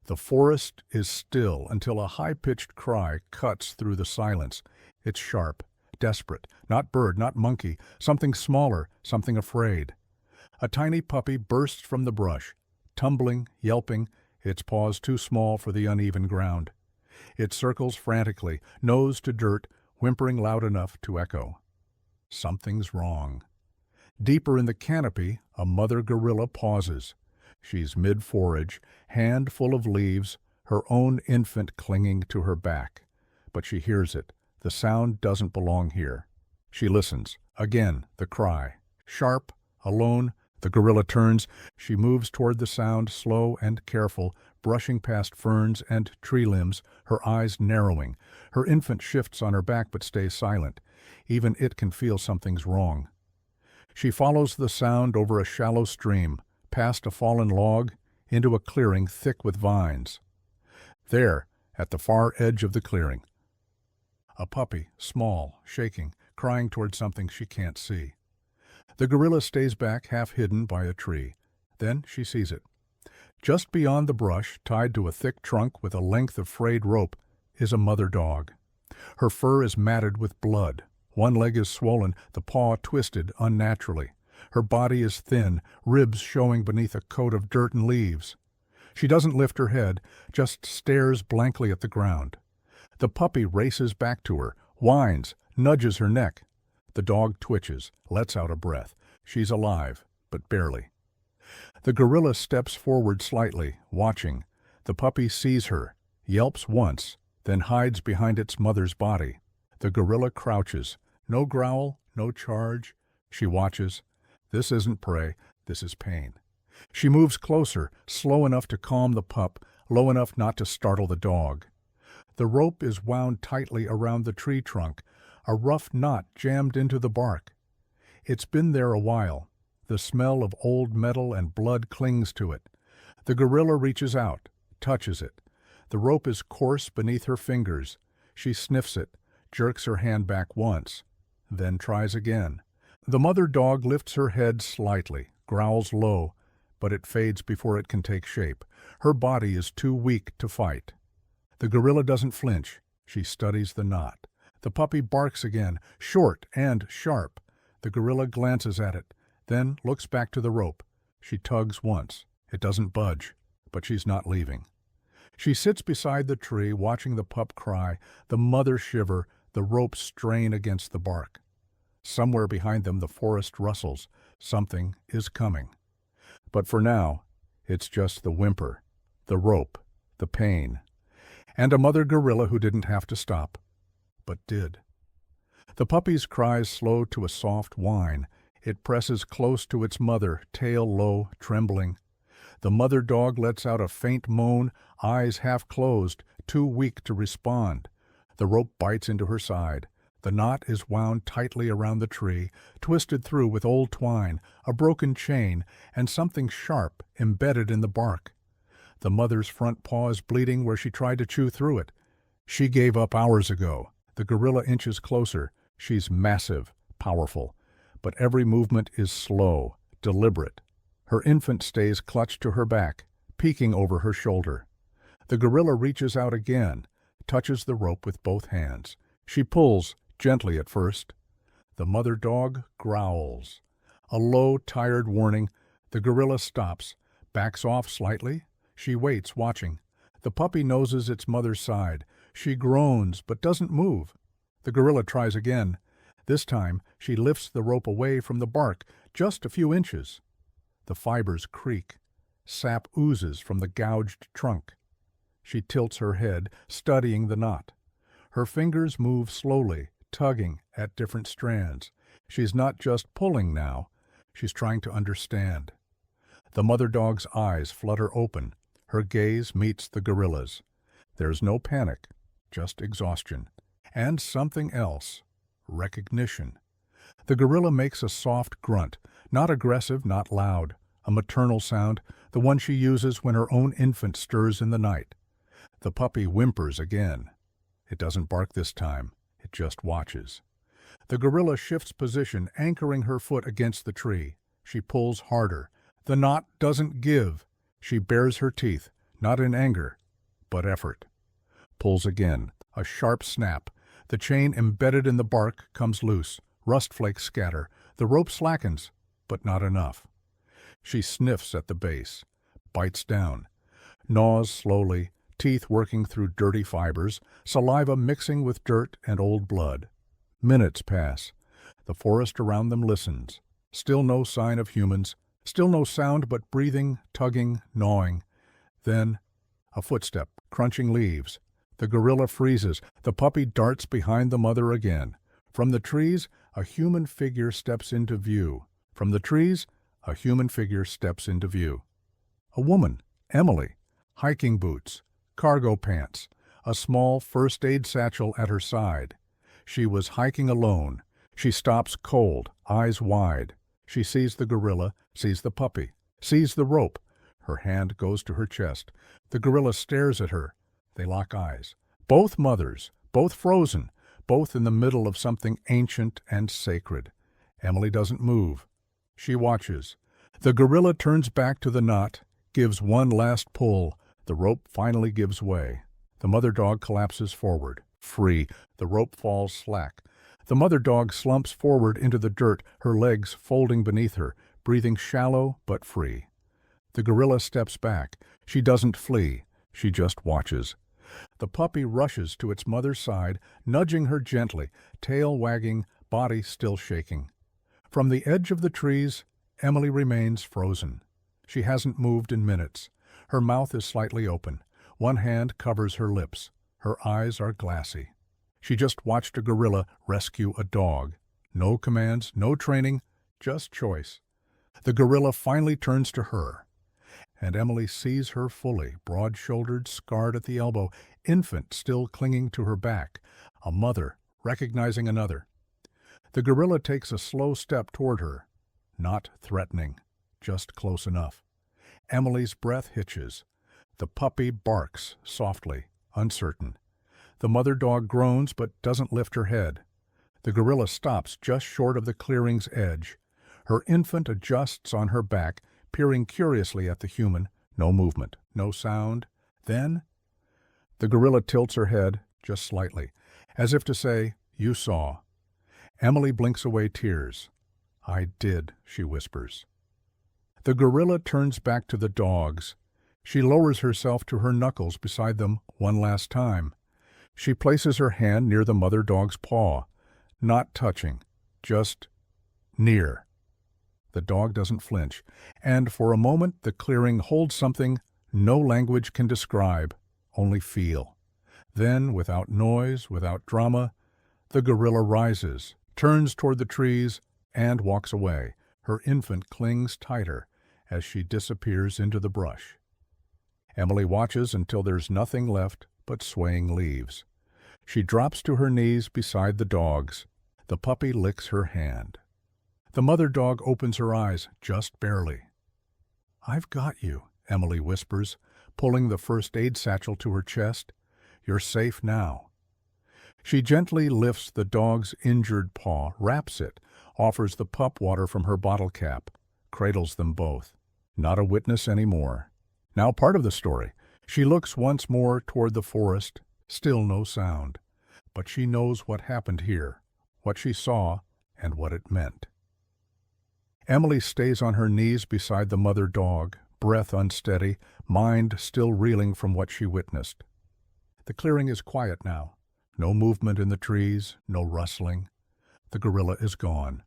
The forest is still until a high-pitched cry cuts through the silence. It's sharp, desperate, not bird, not monkey, something smaller, something afraid. A tiny puppy bursts from the brush, tumbling, yelping, its paws too small for the uneven ground. It circles frantically, nose to dirt, whimpering loud enough to echo. Something's wrong. Deeper in the canopy, a mother gorilla pauses. She's mid-forage, hand full of leaves, her own infant clinging to her back. But she hears it. The sound doesn't belong here. She listens. Again, the cry. Sharp, alone, the gorilla turns. She moves toward the sound, slow and careful, brushing past ferns and tree limbs, her eyes narrowing. Her infant shifts on her back but stays silent. Even it can feel something's wrong. She follows the sound over a shallow stream, past a fallen log, into a clearing thick with vines. There, at the far edge of the clearing, a puppy, small, shaking, crying toward something she can't see. The gorilla stays back, half hidden by a tree. Then she sees it. Just beyond the brush, tied to a thick trunk with a length of frayed rope, is a mother dog. Her fur is matted with blood. One leg is swollen, the paw twisted unnaturally. Her body is thin, ribs showing beneath a coat of dirt and leaves. She doesn't lift her head, just stares blankly at the ground. The puppy races back to her, whines, nudges her neck. The dog twitches, lets out a breath. She's alive, but barely. The gorilla steps forward slightly, watching. The puppy sees her, yelps once, then hides behind its mother's body. The gorilla crouches. No growl, no charge. She watches. This isn't prey, this is pain. She moves closer, slow enough to calm the pup, low enough not to startle the dog. The rope is wound tightly around the tree trunk, a rough knot jammed into the bark. It's been there a while. The smell of old metal and blood clings to it. The gorilla reaches out, touches it. The rope is coarse beneath her fingers. She sniffs it, jerks her hand back once, then tries again. The mother dog lifts her head slightly, growls low, but it fades before it can take shape. Her body is too weak to fight. The gorilla doesn't flinch. She studies the knot. The puppy barks again, short and sharp. The gorilla glances at it, then looks back to the rope. She tugs once. It doesn't budge, but she's not leaving. She sits beside the tree, watching the pup cry, the mother shiver, the rope strain against the bark. Somewhere behind them the forest rustles. Something is coming. But for now, it's just the whimper, the rope, the pain, and a mother gorilla who didn't have to stop, but did. The puppy's cries slow to a soft whine. It presses close to its mother, tail low, trembling. The mother dog lets out a faint moan, eyes half closed, too weak to respond. The rope bites into her side. The knot is wound tightly around the tree, twisted through with old twine, a broken chain, and something sharp embedded in the bark. The mother's front paw is bleeding where she tried to chew through it. She gave up hours ago. The gorilla inches closer. She's massive, powerful, but every movement is slow, deliberate. Her infant stays clutched to her back, peeking over her shoulder. The gorilla reaches out again, touches the rope with both hands. She pulls, gently at first. The mother dog growls. A low, tired warning. The gorilla stops, backs off slightly. She waits, watching. The puppy noses its mother's side. She groans, but doesn't move. The gorilla tries again. This time, she lifts the rope away from the bark, just a few inches. The fibers creak. Sap oozes from the gouged trunk. She tilts her head, studying the knot. Her fingers move slowly, tugging at different strands. She's not just pulling now. She's trying to understand. The mother dog's eyes flutter open. Her gaze meets the gorilla's. There's no panic, just exhaustion. And something else. Recognition. The gorilla makes a soft grunt, not aggressive, not loud. A maternal sound, the one she uses when her own infant stirs in the night. The puppy whimpers again. It doesn't bark this time. It just watches. The gorilla shifts position, anchoring her foot against the tree. She pulls harder. The knot doesn't give. She bares her teeth. not in anger, but effort. Pulls again, a sharp snap. The chain embedded in the bark comes loose. Rust flakes scatter. The rope slackens, but not enough. She sniffs at the base, bites down, gnaws slowly, teeth working through dirty fibers, saliva mixing with dirt and old blood. Minutes pass. The forest around them listens. Still no sign of humans, still no sound but breathing, tugging, gnawing. Then, a footstep, crunching leaves. The gorilla freezes. The puppy darts behind the mother again. From the trees, a human figure steps into view. From the trees, a human figure steps into view. A woman, Emily, hiking boots, cargo pants, a small first aid satchel at her side. She was hiking alone. She stops cold, eyes wide. She sees the gorilla, sees the puppy, sees the rope. Her hand goes to her chest. The gorilla stares at her. They lock eyes. Both mothers, both frozen, both in the middle of something ancient and sacred. Emily doesn't move. She watches. The gorilla turns back to the knot, gives one last pull. The rope finally gives way. The mother dog collapses forward, free. The rope falls slack. The mother dog slumps forward into the dirt, her legs folding beneath her, breathing shallow but free. The gorilla steps back. She doesn't flee. She just watches. The puppy rushes to its mother's side, nudging her gently, tail wagging, body still shaking. From the edge of the trees, Emily remains frozen. She hasn't moved in minutes. Her mouth is slightly open. One hand covers her lips. Her eyes are glassy. She just watched a gorilla rescue a dog. No commands, no training, just choice. The gorilla finally turns to her, and Emily sees her fully, broad-shouldered, scarred at the elbow, infant still clinging to her back, a mother recognizing another. The gorilla takes a slow step toward her, not threatening, just close enough. Emily's breath hitches. The puppy barks softly, uncertain. The mother dog groans but doesn't lift her head. The gorilla stops just short of the clearing's edge. Her infant adjusts on her back, peering curiously at the human. No movement, no sound. Then, the gorilla tilts her head, just slightly, as if to say, "You saw." Emily blinks away tears. "I did," she whispers. The gorilla turns back to the dogs. She lowers herself to her knuckles beside them one last time. She places her hand near the mother dog's paw, not touching, just near. The dog doesn't flinch, and for a moment the clearing holds something no language can describe, only feel. Then, without noise, without drama, the gorilla rises, turns toward the trees, and walks away. Her infant clings tighter as she disappears into the brush. Emily watches until there's nothing left but swaying leaves. She drops to her knees beside the dogs. The puppy licks her hand. The mother dog opens her eyes, just barely. "I've got you," Emily whispers, pulling the first aid satchel to her chest. "You're safe now." She gently lifts the dog's injured paw, wraps it, offers the pup water from her bottle cap, cradles them both. Not a witness anymore. Now part of the story. She looks once more toward the forest, still no sound. But she knows what happened here, what she saw, and what it meant. Emily stays on her knees beside the mother dog, breath unsteady, mind still reeling from what she witnessed. The clearing is quiet now. No movement in the trees, no rustling. The gorilla is gone.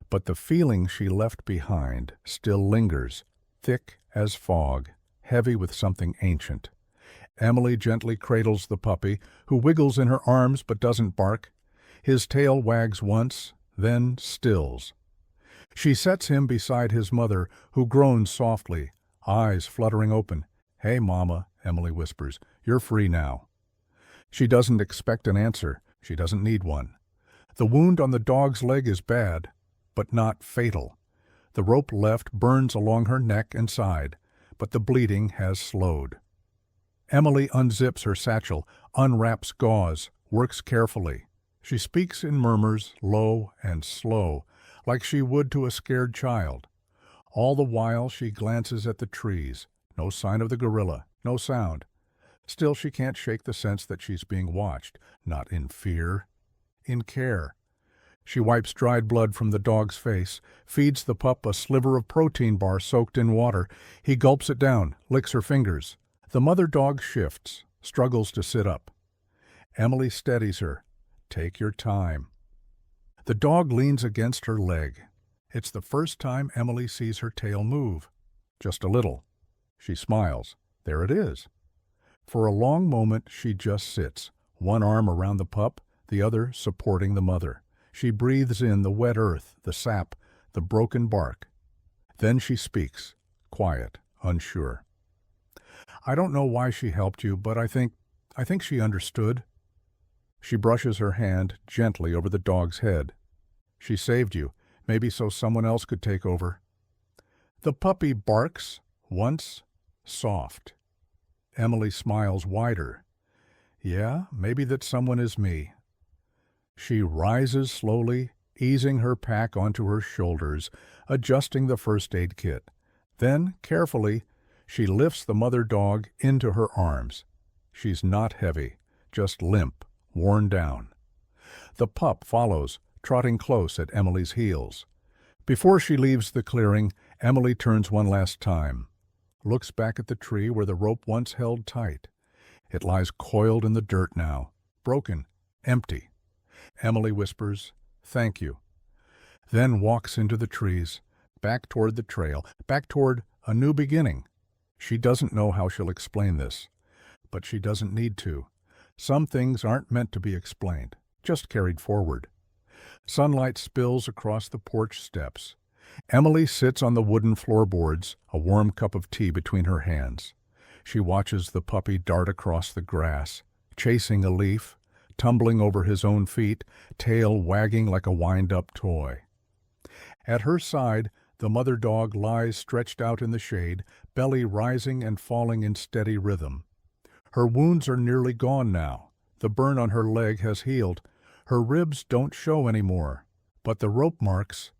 But the feeling she left behind still lingers, thick as fog, heavy with something ancient. Emily gently cradles the puppy, who wiggles in her arms but doesn't bark. His tail wags once, then stills. She sets him beside his mother, who groans softly, eyes fluttering open. "Hey, Mama," Emily whispers, "you're free now." She doesn't expect an answer. She doesn't need one. The wound on the dog's leg is bad, but not fatal. The rope left burns along her neck and side, but the bleeding has slowed. Emily unzips her satchel, unwraps gauze, works carefully. She speaks in murmurs, low and slow, like she would to a scared child. All the while she glances at the trees, No sign of the gorilla, no sound. Still, she can't shake the sense that she's being watched, not in fear, in care. She wipes dried blood from the dog's face, feeds the pup a sliver of protein bar soaked in water. He gulps it down, licks her fingers. The mother dog shifts, struggles to sit up. Emily steadies her. Take your time. The dog leans against her leg. It's the first time Emily sees her tail move. Just a little. She smiles. There it is. For a long moment she just sits, one arm around the pup, the other supporting the mother. She breathes in the wet earth, the sap, the broken bark. Then she speaks, quiet, unsure. I don't know why she helped you, but I think she understood. She brushes her hand gently over the dog's head. She saved you, maybe so someone else could take over. The puppy barks, once, soft. Emily smiles wider. Yeah, maybe that someone is me. She rises slowly, easing her pack onto her shoulders, adjusting the first aid kit. Then, carefully, she lifts the mother dog into her arms. She's not heavy, just limp, worn down. The pup follows, trotting close at Emily's heels. Before she leaves the clearing, Emily turns one last time, looks back at the tree where the rope once held tight. It lies coiled in the dirt now, broken, empty. Emily whispers, "Thank you," then walks into the trees, back toward the trail, back toward a new beginning. She doesn't know how she'll explain this, but she doesn't need to. Some things aren't meant to be explained, just carried forward. Sunlight spills across the porch steps. Emily sits on the wooden floorboards, a warm cup of tea between her hands. She watches the puppy dart across the grass, chasing a leaf, tumbling over his own feet, tail wagging like a wind-up toy. At her side, the mother dog lies stretched out in the shade, belly rising and falling in steady rhythm. Her wounds are nearly gone now. The burn on her leg has healed. Her ribs don't show anymore, but the rope marks,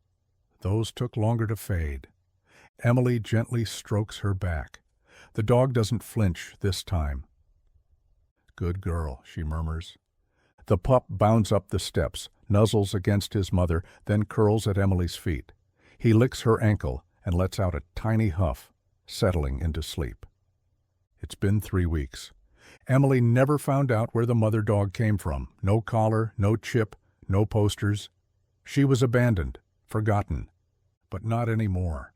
those took longer to fade. Emily gently strokes her back. The dog doesn't flinch this time. "Good girl," she murmurs. The pup bounds up the steps, nuzzles against his mother, then curls at Emily's feet. He licks her ankle and lets out a tiny huff, settling into sleep. It's been 3 weeks. Emily never found out where the mother dog came from. No collar, no chip, no posters. She was abandoned, forgotten, but not anymore.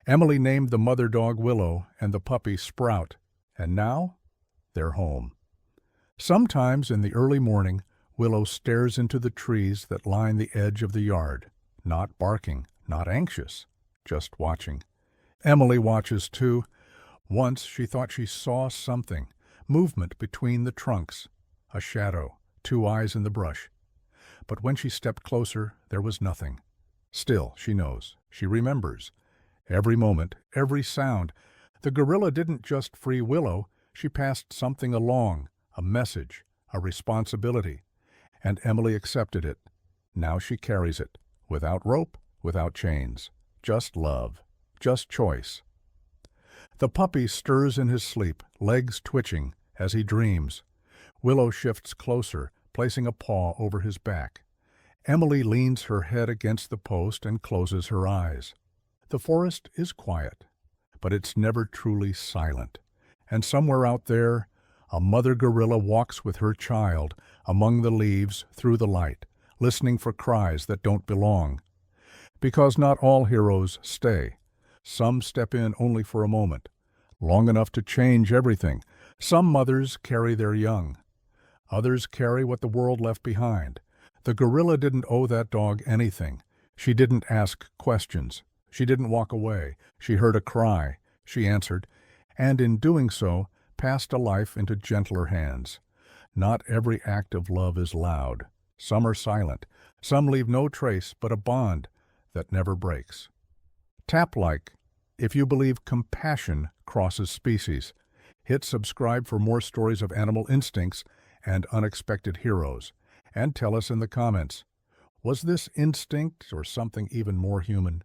Emily named the mother dog Willow and the puppy Sprout, and now they're home. Sometimes in the early morning, Willow stares into the trees that line the edge of the yard, not barking, not anxious, just watching. Emily watches too. Once she thought she saw something, movement between the trunks, a shadow, 2 eyes in the brush. But when she stepped closer, there was nothing. Still, she knows, she remembers. Every moment, every sound. The gorilla didn't just free Willow, she passed something along, a message, a responsibility. And Emily accepted it. Now she carries it, without rope, without chains. Just love, just choice. The puppy stirs in his sleep, legs twitching, as he dreams. Willow shifts closer, placing a paw over his back. Emily leans her head against the post and closes her eyes. The forest is quiet, but it's never truly silent. And somewhere out there, a mother gorilla walks with her child among the leaves through the light, listening for cries that don't belong. Because not all heroes stay. Some step in only for a moment, long enough to change everything. Some mothers carry their young. Others carry what the world left behind. The gorilla didn't owe that dog anything. She didn't ask questions. She didn't walk away. She heard a cry. She answered, and in doing so, passed a life into gentler hands. Not every act of love is loud. Some are silent. Some leave no trace but a bond that never breaks. Tap like if you believe compassion crosses species. Hit subscribe for more stories of animal instincts and unexpected heroes. And tell us in the comments, was this instinct or something even more human?